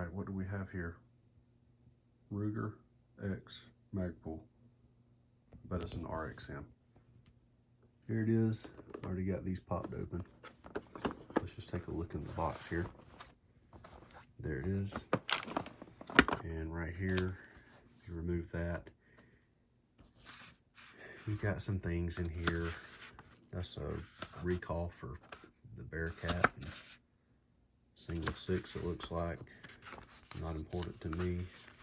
right, what do we have here? Ruger X Magpul, but it's an RXM. Here it is. Already got these popped open. Let's just take a look in the box here. There it is. And right here, you remove that. You got some things in here. That's a recall for the Bearcat and single 6, it looks like. Not important to me.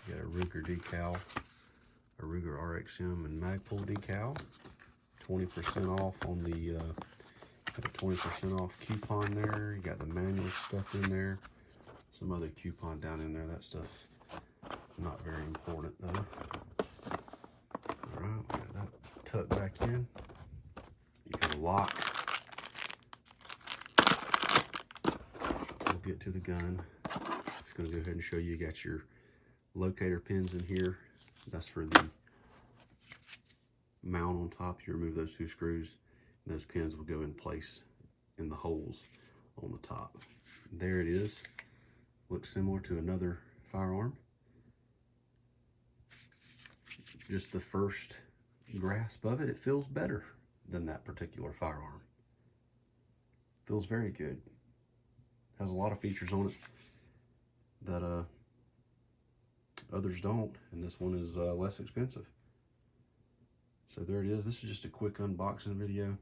You got a Ruger decal, a Ruger RXM and Magpul decal. 20% off on the, got a 20% off coupon there. You got the manual stuff in there. Some other coupon down in there. That stuff not very important though. All right, we got that tucked back in. You got a lock. We'll get to the gun. Just gonna go ahead and show you. You got your locator pins in here. That's for the mount on top. You remove those 2 screws, and those pins will go in place in the holes on the top. There it is. Looks similar to another firearm. Just the first grasp of it, it feels better than that particular firearm. Feels very good. Has a lot of features on it that others don't, and this one is less expensive. So there it is. This is just a quick unboxing video.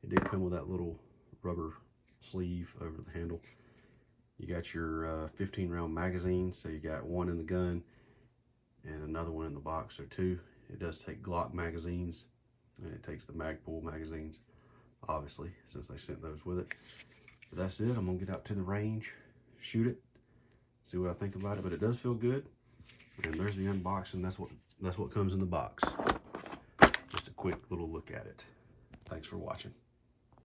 It did come with that little rubber sleeve over the handle. You got your 15 round magazine, so you got 1 in the gun and another one in the box, so 2. It does take Glock magazines, and it takes the Magpul magazines, obviously, since they sent those with it. But that's it. I'm gonna get out to the range, shoot it, see what I think about it. But it does feel good. And there's the unboxing. That's what comes in the box. Just a quick little look at it. Thanks for watching.